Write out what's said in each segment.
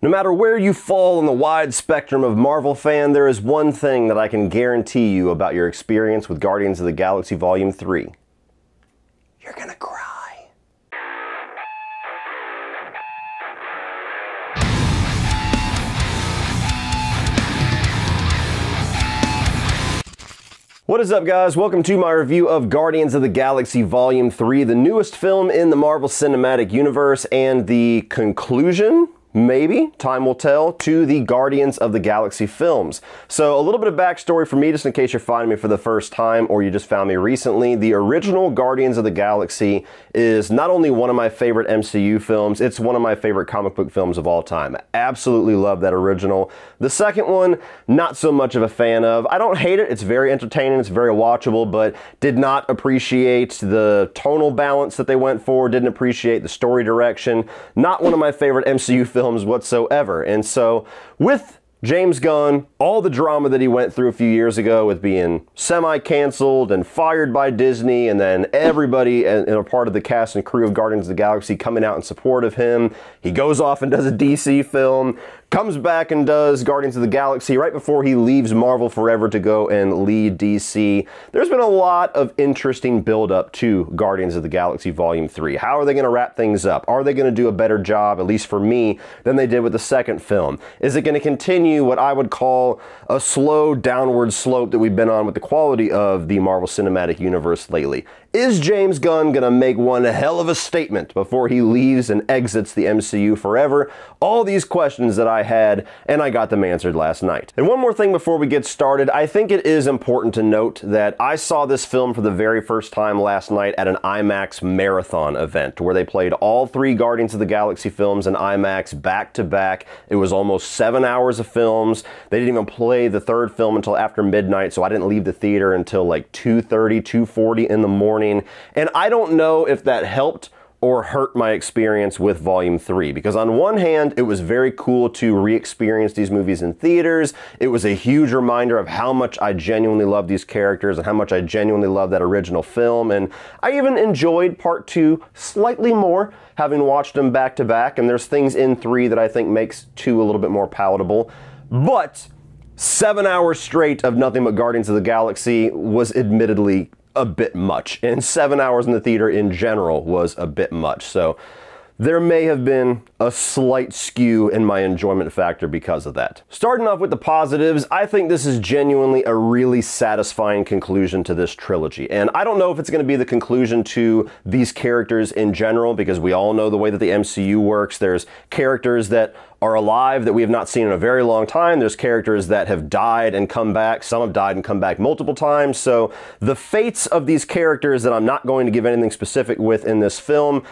No matter where you fall on the wide spectrum of Marvel fan, there is one thing that I can guarantee you about your experience with Guardians of the Galaxy Volume 3. You're gonna cry. What is up, guys? Welcome to my review of Guardians of the Galaxy Volume 3, the newest film in the Marvel Cinematic Universe, and the conclusion, maybe, time will tell, to the Guardians of the Galaxy films. So a little bit of backstory for me, just in case you're finding me for the first time or you just found me recently. The original Guardians of the Galaxy is not only one of my favorite MCU films, it's one of my favorite comic book films of all time. Absolutely love that original. The second one, not so much of a fan of. I don't hate it, it's very entertaining, it's very watchable, but did not appreciate the tonal balance that they went for, didn't appreciate the story direction. Not one of my favorite MCU films whatsoever. And so with James Gunn, all the drama that he went through a few years ago with being semi-canceled and fired by Disney, and then everybody and a part of the cast and crew of Guardians of the Galaxy coming out in support of him. He goes off and does a DC film, comes back and does Guardians of the Galaxy right before he leaves Marvel forever to go and lead DC. There's been a lot of interesting build-up to Guardians of the Galaxy Volume 3. How are they going to wrap things up? Are they going to do a better job, at least for me, than they did with the second film? Is it going to continue what I would call a slow downward slope that we've been on with the quality of the Marvel Cinematic Universe lately? Is James Gunn going to make one hell of a statement before he leaves and exits the MCU forever? All these questions that I had, and I got them answered last night. And one more thing before we get started, I think it is important to note that I saw this film for the very first time last night at an IMAX marathon event where they played all three Guardians of the Galaxy films in IMAX back to back. It was almost 7 hours of films. They didn't even play the third film until after midnight, so I didn't leave the theater until like 2:30, 2:40 in the morning. And I don't know if that helped or hurt my experience with Volume 3, because on one hand, it was very cool to re-experience these movies in theaters. It was a huge reminder of how much I genuinely love these characters and how much I genuinely love that original film. And I even enjoyed Part 2 slightly more, having watched them back to back. And there's things in 3 that I think makes 2 a little bit more palatable. But 7 hours straight of nothing but Guardians of the Galaxy was admittedly a bit much, and 7 hours in the theater in general was a bit much. So there may have been a slight skew in my enjoyment factor because of that. Starting off with the positives, I think this is genuinely a really satisfying conclusion to this trilogy. And I don't know if it's going to be the conclusion to these characters in general, because we all know the way that the MCU works. There's characters that are alive that we have not seen in a very long time. There's characters that have died and come back. Some have died and come back multiple times. So the fates of these characters that I'm not going to give anything specific with in this film,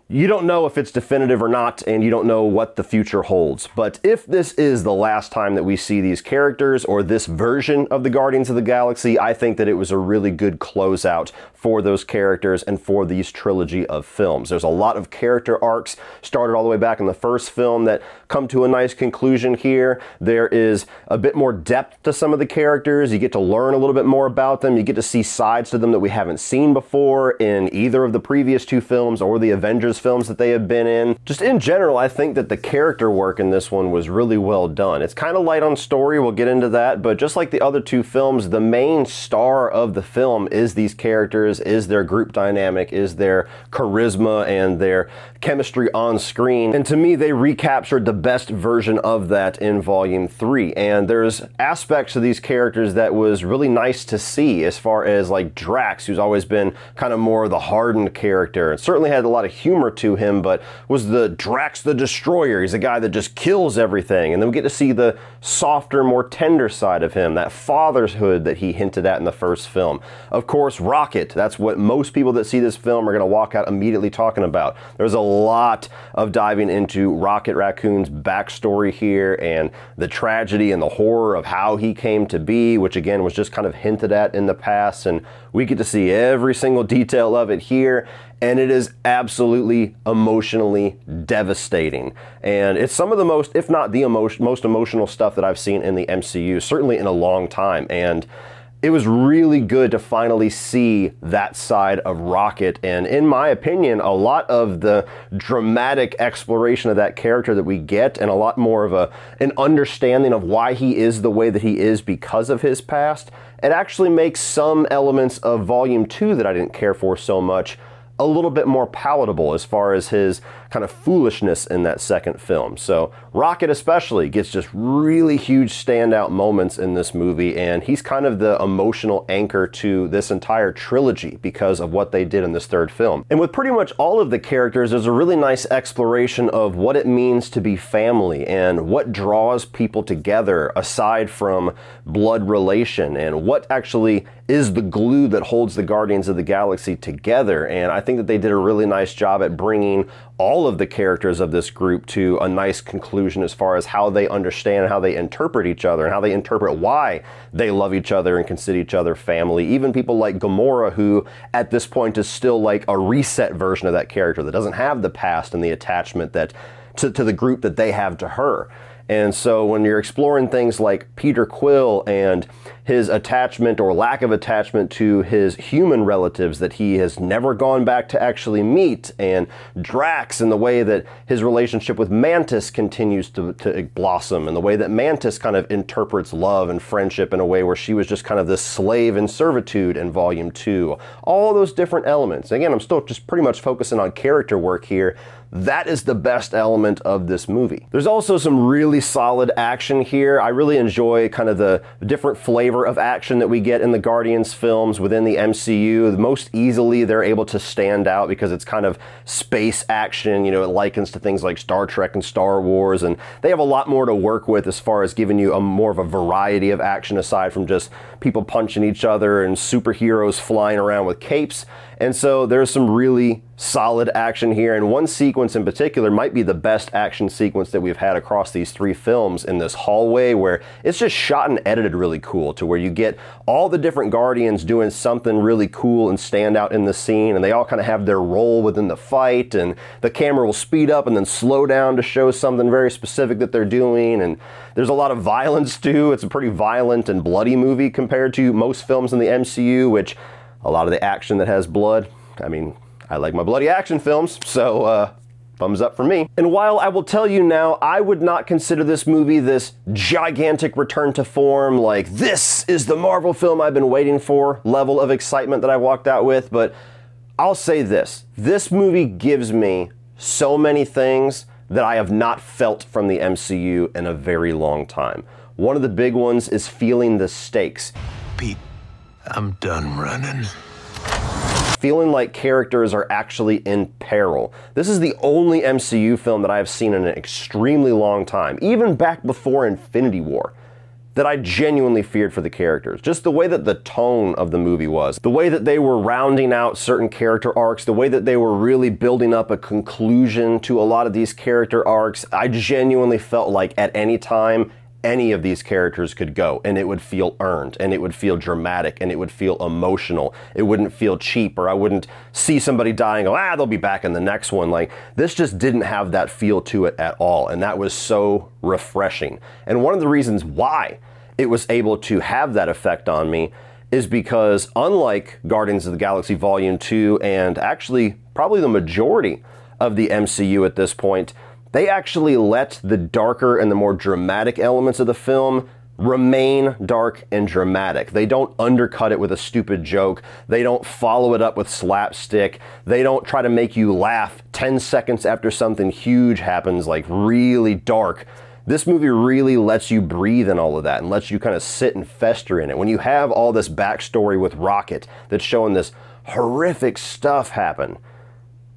you don't know if it's definitive or not, and you don't know what the future holds. But if this is the last time that we see these characters or this version of the Guardians of the Galaxy, I think that it was a really good closeout for those characters and for these trilogy of films. There's a lot of character arcs started all the way back in the first film that come to a nice conclusion here. There is a bit more depth to some of the characters. You get to learn a little bit more about them. You get to see sides to them that we haven't seen before in either of the previous 2 films or the Avengers films that they have been in. Just in general, I think that the character work in this one was really well done. It's kind of light on story, we'll get into that, but just like the other 2 films, the main star of the film is these characters, is their group dynamic, is their charisma and their chemistry on screen. And to me, they recaptured the best version of that in Volume 3. And there's aspects of these characters that was really nice to see, as far as like Drax, who's always been kind of more the hardened character, and certainly had a lot of humor to him, but was the Drax the Destroyer. He's a guy that just kills everything. And then we get to see the softer, more tender side of him, that fatherhood that he hinted at in the first film. Of course, Rocket, that's what most people that see this film are going to walk out immediately talking about. There's a lot of diving into Rocket Raccoon's backstory here and the tragedy and the horror of how he came to be, which again was just kind of hinted at in the past, and we get to see every single detail of it here. And it is absolutely emotionally devastating. And it's some of the most, if not the most emotional stuff that I've seen in the MCU, certainly in a long time. And it was really good to finally see that side of Rocket, and in my opinion, a lot of the dramatic exploration of that character that we get, and a lot more of an understanding of why he is the way that he is because of his past, it actually makes some elements of Volume 2 that I didn't care for so much a little bit more palatable as far as his kind of foolishness in that second film. So Rocket especially gets just really huge standout moments in this movie, and he's kind of the emotional anchor to this entire trilogy because of what they did in this third film. And with pretty much all of the characters, there's a really nice exploration of what it means to be family and what draws people together aside from blood relation, and what actually is the glue that holds the Guardians of the Galaxy together. And I think that they did a really nice job at bringing all of the characters of this group to a nice conclusion as far as how they understand and how they interpret each other and how they interpret why they love each other and consider each other family. Even people like Gamora, who at this point is still like a reset version of that character that doesn't have the past and the attachment that to the group that they have to her. And so when you're exploring things like Peter Quill and his attachment or lack of attachment to his human relatives that he has never gone back to actually meet, and Drax and the way that his relationship with Mantis continues to blossom, and the way that Mantis kind of interprets love and friendship in a way where she was just kind of this slave in servitude in Volume 2. All those different elements. Again, I'm still just pretty much focusing on character work here. That is the best element of this movie. There's also some really solid action here. I really enjoy kind of the different flavor of action that we get in the Guardians films within the MCU. Most easily they're able to stand out because it's kind of space action. You know, it likens to things like Star Trek and Star Wars, and they have a lot more to work with as far as giving you more of a variety of action aside from just people punching each other and superheroes flying around with capes. And so there's some really solid action here, and one sequence in particular might be the best action sequence that we've had across these three films, in this hallway where it's just shot and edited really cool, to where you get all the different Guardians doing something really cool and stand out in the scene, and they all kind of have their role within the fight, and the camera will speed up and then slow down to show something very specific that they're doing. And there's a lot of violence too. It's a pretty violent and bloody movie compared to most films in the MCU, which a lot of the action that has blood, I mean, I like my bloody action films, so thumbs up for me. And while I will tell you now, I would not consider this movie this gigantic return to form, like this is the Marvel film I've been waiting for level of excitement that I walked out with, but I'll say this movie gives me so many things that I have not felt from the MCU in a very long time. One of the big ones is feeling the stakes. Pete, I'm done running. Feeling like characters are actually in peril. This is the only MCU film that I have seen in an extremely long time, even back before Infinity War, that I genuinely feared for the characters. Just the way that the tone of the movie was, the way that they were rounding out certain character arcs, the way that they were really building up a conclusion to a lot of these character arcs, I genuinely felt like at any time, any of these characters could go, and it would feel earned, and it would feel dramatic, and it would feel emotional. It wouldn't feel cheap, or I wouldn't see somebody dying and go, they'll be back in the next one. Like, this just didn't have that feel to it at all, and that was so refreshing. And one of the reasons why it was able to have that effect on me is because, unlike Guardians of the Galaxy Volume 2, and actually probably the majority of the MCU at this point, they actually let the darker and the more dramatic elements of the film remain dark and dramatic. They don't undercut it with a stupid joke. They don't follow it up with slapstick. They don't try to make you laugh 10 seconds after something huge happens, like really dark. This movie really lets you breathe in all of that and lets you kind of sit and fester in it. When you have all this backstory with Rocket that's showing this horrific stuff happen,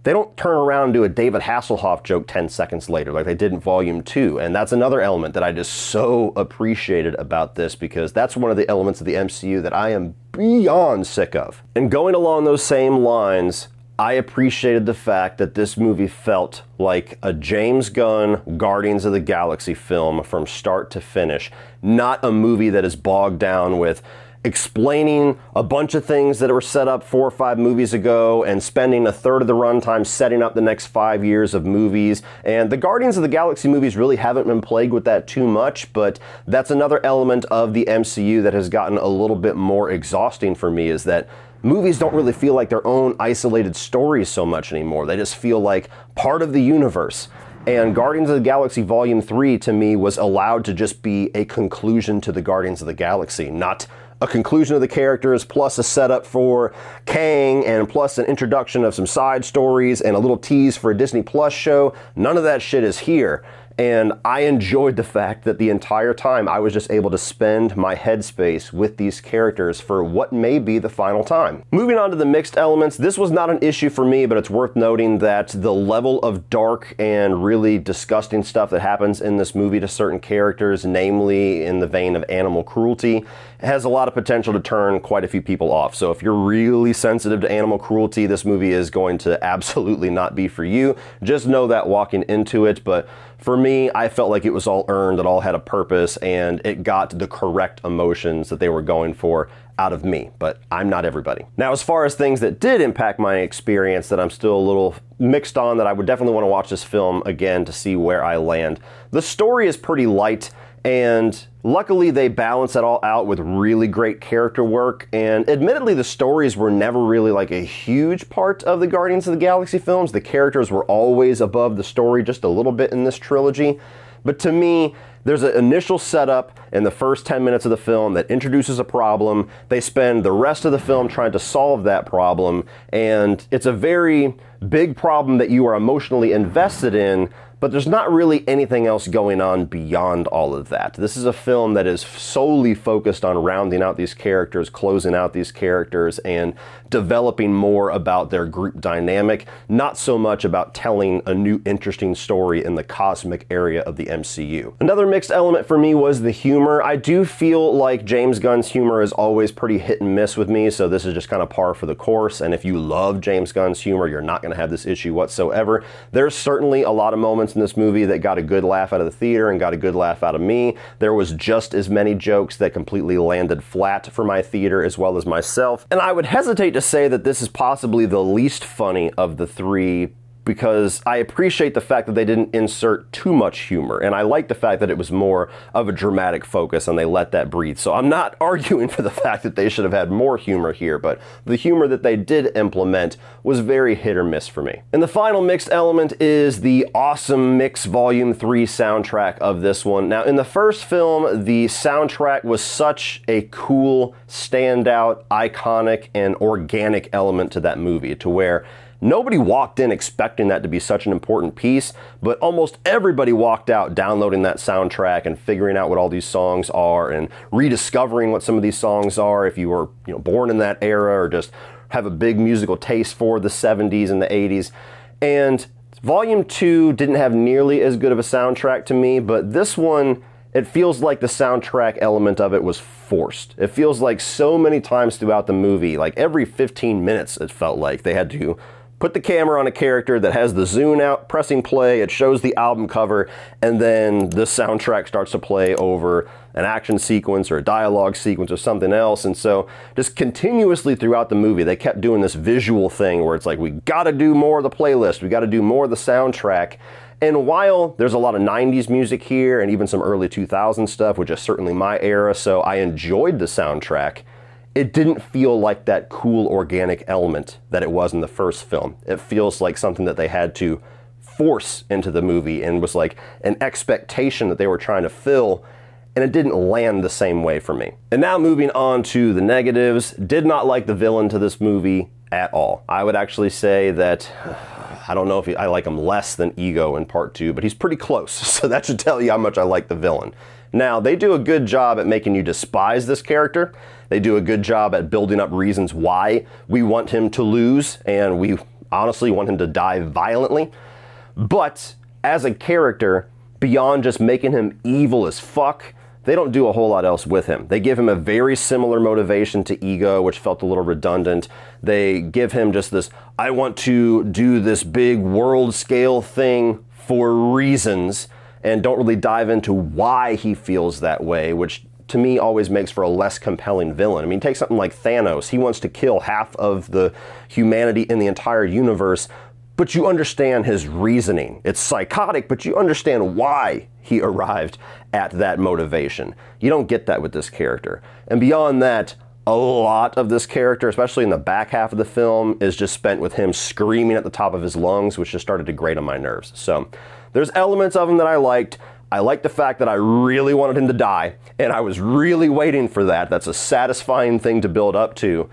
they don't turn around and do a David Hasselhoff joke 10 seconds later like they did in Volume 2. And that's another element that I just so appreciated about this, because that's one of the elements of the MCU that I am beyond sick of. And going along those same lines, I appreciated the fact that this movie felt like a James Gunn Guardians of the Galaxy film from start to finish, not a movie that is bogged down with explaining a bunch of things that were set up 4 or 5 movies ago and spending a third of the runtime setting up the next 5 years of movies. And the Guardians of the Galaxy movies really haven't been plagued with that too much, but that's another element of the MCU that has gotten a little bit more exhausting for me, is that movies don't really feel like their own isolated stories so much anymore. They just feel like part of the universe. And Guardians of the Galaxy Volume 3 to me was allowed to just be a conclusion to the Guardians of the Galaxy, not a conclusion of the characters plus a setup for Kang and plus an introduction of some side stories and a little tease for a Disney Plus show. None of that shit is here. And I enjoyed the fact that the entire time I was just able to spend my headspace with these characters for what may be the final time. Moving on to the mixed elements, this was not an issue for me, but it's worth noting that the level of dark and really disgusting stuff that happens in this movie to certain characters, namely in the vein of animal cruelty, has a lot of potential to turn quite a few people off. So if you're really sensitive to animal cruelty, this movie is going to absolutely not be for you. Just know that walking into it. But for me, I felt like it was all earned, it all had a purpose, and it got the correct emotions that they were going for out of me, but I'm not everybody. Now, as far as things that did impact my experience that I'm still a little mixed on, that I would definitely want to watch this film again to see where I land. The story is pretty light, and luckily they balance it all out with really great character work, and admittedly the stories were never really like a huge part of the Guardians of the Galaxy films. The characters were always above the story just a little bit in this trilogy, but to me, there's an initial setup in the first 10 minutes of the film that introduces a problem. They spend the rest of the film trying to solve that problem, and it's a very big problem that you are emotionally invested in, but there's not really anything else going on beyond all of that. This is a film that is solely focused on rounding out these characters, closing out these characters, and developing more about their group dynamic, not so much about telling a new interesting story in the cosmic area of the MCU. Another mixed element for me was the humor. I do feel like James Gunn's humor is always pretty hit and miss with me, so this is just kind of par for the course, and if you love James Gunn's humor, you're not going to have this issue whatsoever. There's certainly a lot of moments in this movie that got a good laugh out of the theater and got a good laugh out of me. There was just as many jokes that completely landed flat for my theater as well as myself, and I would hesitate to say that this is possibly the least funny of the three, because I appreciate the fact that they didn't insert too much humor, and I like the fact that it was more of a dramatic focus and they let that breathe. So I'm not arguing for the fact that they should have had more humor here, but the humor that they did implement was very hit or miss for me. And the final mixed element is the awesome Mix Volume 3 soundtrack of this one. Now, in the first film, the soundtrack was such a cool, standout, iconic, and organic element to that movie, to where nobody walked in expecting that to be such an important piece, but almost everybody walked out downloading that soundtrack and figuring out what all these songs are and rediscovering what some of these songs are if you were, born in that era or just have a big musical taste for the 70s and the 80s. And Volume 2 didn't have nearly as good of a soundtrack to me, but this one, it feels like the soundtrack element of it was forced. It feels like so many times throughout the movie, like every 15 minutes it felt like they had to put the camera on a character that has the zoom out, pressing play, it shows the album cover, and then the soundtrack starts to play over an action sequence or a dialogue sequence or something else. And so just continuously throughout the movie, they kept doing this visual thing where it's like, we gotta do more of the playlist, we gotta do more of the soundtrack. And while there's a lot of 90s music here and even some early 2000s stuff, which is certainly my era, so I enjoyed the soundtrack, it didn't feel like that cool organic element that it was in the first film. It feels like something that they had to force into the movie and was like an expectation that they were trying to fill, and it didn't land the same way for me. And now moving on to the negatives, did not like the villain to this movie at all. I would actually say that, I don't know if I like him less than Ego in Part 2, but he's pretty close, so that should tell you how much I like the villain. Now, they do a good job at making you despise this character. They do a good job at building up reasons why we want him to lose, and we honestly want him to die violently. But as a character, beyond just making him evil as fuck, they don't do a whole lot else with him. They give him a very similar motivation to Ego, which felt a little redundant. They give him just this, I want to do this big world scale thing for reasons, and don't really dive into why he feels that way, which to me, always makes for a less compelling villain. I mean, take something like Thanos. He wants to kill half of the humanity in the entire universe, but you understand his reasoning. It's psychotic, but you understand why he arrived at that motivation. You don't get that with this character. And beyond that, a lot of this character, especially in the back half of the film, is just spent with him screaming at the top of his lungs, which just started to grate on my nerves. So there's elements of him that I liked. I liked the fact that I really wanted him to die, and I was really waiting for that. That's a satisfying thing to build up to.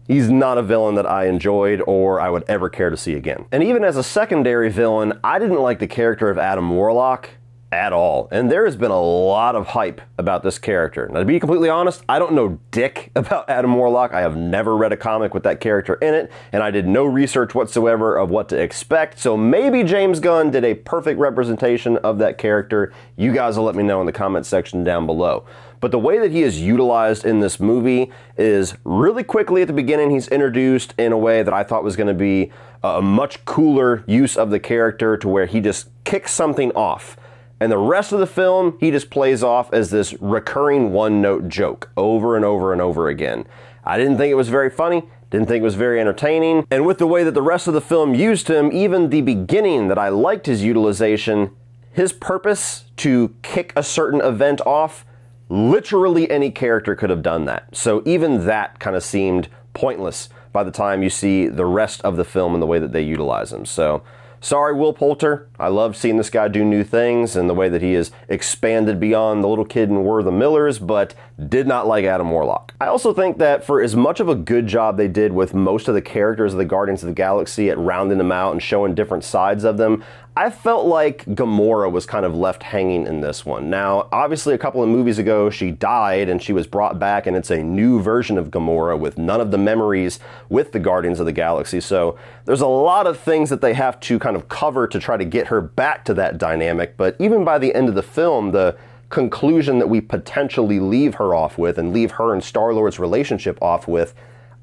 He's not a villain that I enjoyed or I would ever care to see again. And even as a secondary villain, I didn't like the character of Adam Warlock at all. And there has been a lot of hype about this character. Now, to be completely honest, I don't know dick about Adam Warlock. I have never read a comic with that character in it, and I did no research whatsoever of what to expect. So maybe James Gunn did a perfect representation of that character. You guys will let me know in the comment section down below. But the way that he is utilized in this movie is really quickly at the beginning, he's introduced in a way that I thought was going to be a much cooler use of the character, to where he just kicks something off. And the rest of the film, he just plays off as this recurring one-note joke over and over and over again. I didn't think it was very funny, didn't think it was very entertaining, and with the way that the rest of the film used him, even the beginning that I liked his utilization, his purpose to kick a certain event off, literally any character could have done that. So even that kind of seemed pointless by the time you see the rest of the film and the way that they utilize him. So sorry, Will Poulter. I love seeing this guy do new things and the way that he is expanded beyond the little kid and We're the Millers, but did not like Adam Warlock. I also think that for as much of a good job they did with most of the characters of the Guardians of the Galaxy at rounding them out and showing different sides of them, I felt like Gamora was kind of left hanging in this one. Now, obviously a couple of movies ago, she died and she was brought back, and it's a new version of Gamora with none of the memories with the Guardians of the Galaxy. So there's a lot of things that they have to kind of cover to try to get her back to that dynamic. But even by the end of the film, the conclusion that we potentially leave her off with and leave her and Star-Lord's relationship off with,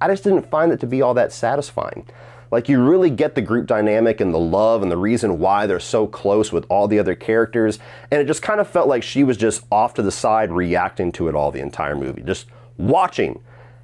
I just didn't find it to be all that satisfying. Like, you really get the group dynamic and the love and the reason why they're so close with all the other characters, and it just kind of felt like she was just off to the side reacting to it all the entire movie, just watching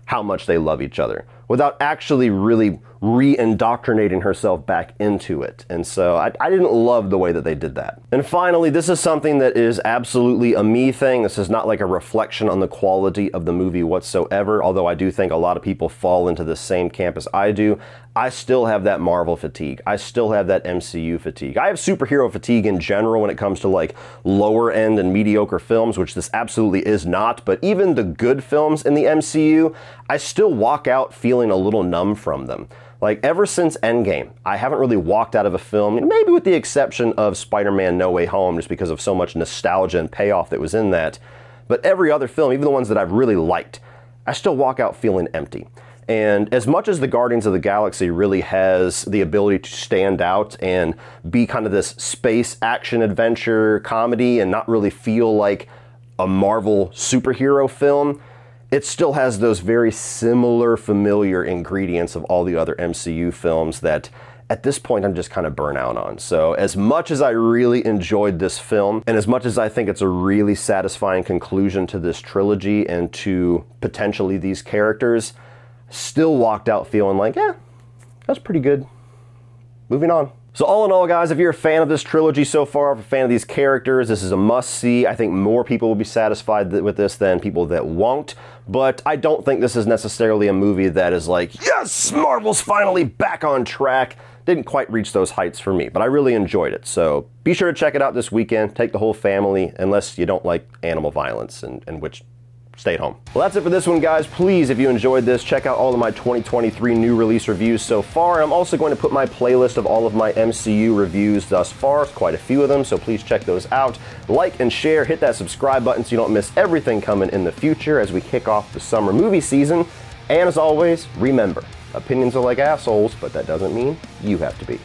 how much they love each other without actually really re-indoctrinating herself back into it. And so I didn't love the way that they did that. And finally, this is something that is absolutely a me thing. This is not like a reflection on the quality of the movie whatsoever, although I do think a lot of people fall into the same camp as I do. I still have that Marvel fatigue. I still have that MCU fatigue. I have superhero fatigue in general when it comes to like lower end and mediocre films, which this absolutely is not. But even the good films in the MCU, I still walk out feeling a little numb from them. Like, ever since Endgame, I haven't really walked out of a film, maybe with the exception of Spider-Man No Way Home, just because of so much nostalgia and payoff that was in that. But every other film, even the ones that I've really liked, I still walk out feeling empty. And as much as the Guardians of the Galaxy really has the ability to stand out and be kind of this space action adventure comedy and not really feel like a Marvel superhero film, it still has those very similar, familiar ingredients of all the other MCU films that at this point I'm just kind of burnt out on. So as much as I really enjoyed this film, and as much as I think it's a really satisfying conclusion to this trilogy and to potentially these characters, still walked out feeling like, yeah, that's pretty good. Moving on. So all in all, guys, if you're a fan of this trilogy so far, if you're a fan of these characters, this is a must-see. I think more people will be satisfied with this than people that won't. But I don't think this is necessarily a movie that is like, yes, Marvel's finally back on track. Didn't quite reach those heights for me, but I really enjoyed it. So be sure to check it out this weekend. Take the whole family, unless you don't like animal violence, and which, stay at home. Well, that's it for this one, guys. Please, if you enjoyed this, check out all of my 2023 new release reviews so far. I'm also going to put my playlist of all of my MCU reviews thus far, quite a few of them, so please check those out. Like and share, hit that subscribe button so you don't miss everything coming in the future as we kick off the summer movie season. And as always, remember, opinions are like assholes, but that doesn't mean you have to be.